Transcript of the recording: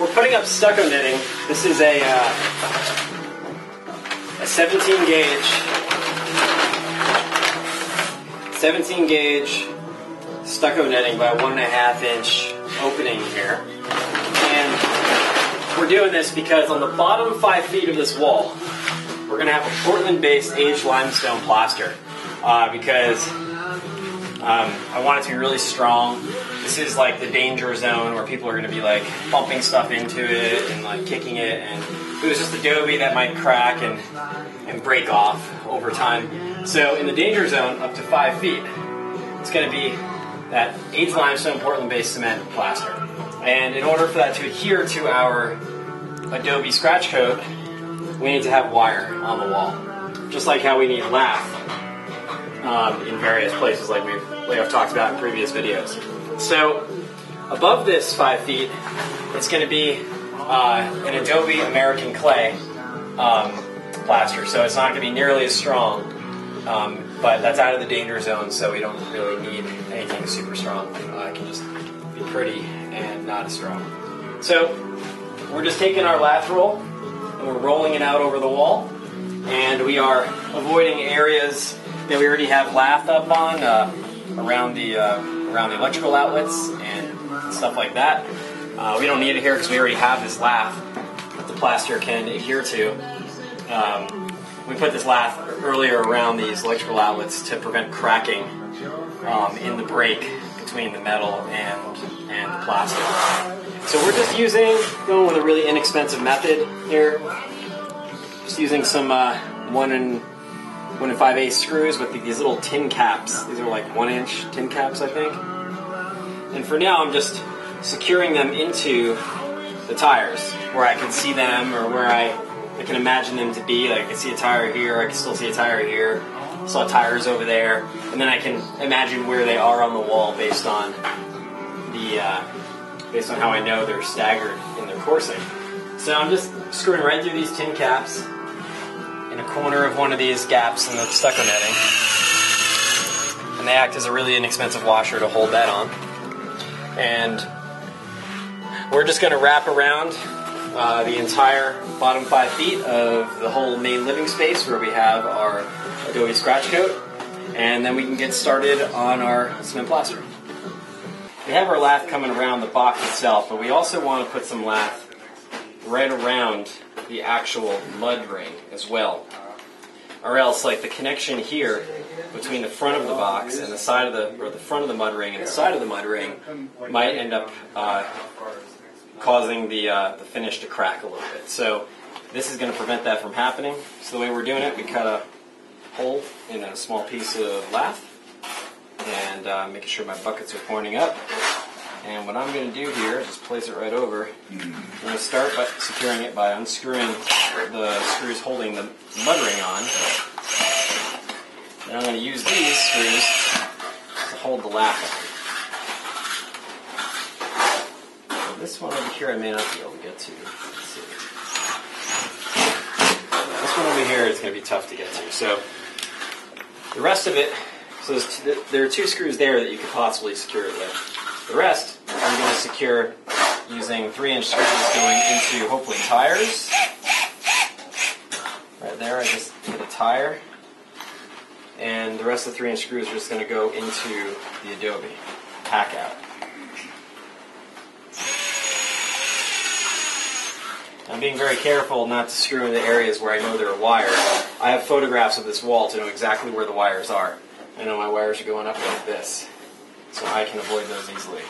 we're putting up stucco netting. This is a 17 gauge stucco netting by 1.5 inch opening here. And we're doing this because on the bottom 5 feet of this wall, we're going to have a Portland-based aged limestone plaster because I want it to be really strong. This is like the danger zone where people are going to be like bumping stuff into it and like kicking it, and it was just adobe that might crack and break off over time. So in the danger zone up to 5 feet, it's going to be that aged limestone Portland-based cement plaster. And in order for that to adhere to our adobe scratch coat, we need to have wire on the wall, just like how we need lath in various places like I've talked about in previous videos. So above this 5 feet, it's going to be an Adobe American clay plaster. So it's not going to be nearly as strong, but that's out of the danger zone, so we don't really need anything super strong. It can just be pretty and not as strong. So we're just taking our lath roll and we're rolling it out over the wall, and we are avoiding areas that we already have lath up on around the electrical outlets and stuff like that. We don't need it here because we already have this lath that the plaster can adhere to. We put this lath earlier around these electrical outlets to prevent cracking in the break between the metal and the plastic. So we're just going with a really inexpensive method here. Just using some 1 5/8 screws with these little tin caps. These are like 1-inch tin caps, I think. And for now, I'm just securing them into the tires where I can see them, or where I can imagine them to be. Like I can see a tire here, I can still see a tire here, saw tires over there, and then I can imagine where they are on the wall based on how I know they're staggered in their coursing. So I'm just screwing right through these tin caps in a corner of one of these gaps in the stucco netting, and they act as a really inexpensive washer to hold that on. And we're just going to wrap around the entire bottom 5 feet of the whole main living space where we have our adobe scratch coat, and then we can get started on our cement plaster. We have our lath coming around the box itself, but we also want to put some lath right around the actual mud ring as well, or else like the connection here between the front of the box and the side of the front of the mud ring and the side of the mud ring might end up causing the finish to crack a little bit. So this is going to prevent that from happening. So the way we're doing it, we cut a hole in a small piece of lath, and making sure my buckets are pointing up. And what I'm going to do here is just place it right over. I'm going to start by securing it by unscrewing the screws holding the mud ring on. Then I'm going to use these screws to hold the lath on. So this one over here I may not be able to get to. Let's see. This one over here is going to be tough to get to. So the rest of it, so there are 2 screws there that you could possibly secure it with. The rest I'm going to secure using 3-inch screws going into hopefully tires. Right there, I just hit a tire. And the rest of the 3-inch screws are just going to go into the adobe pack out. I'm being very careful not to screw into areas where I know there are wires. I have photographs of this wall to know exactly where the wires are. I know my wires are going up like this, so I can avoid those easily.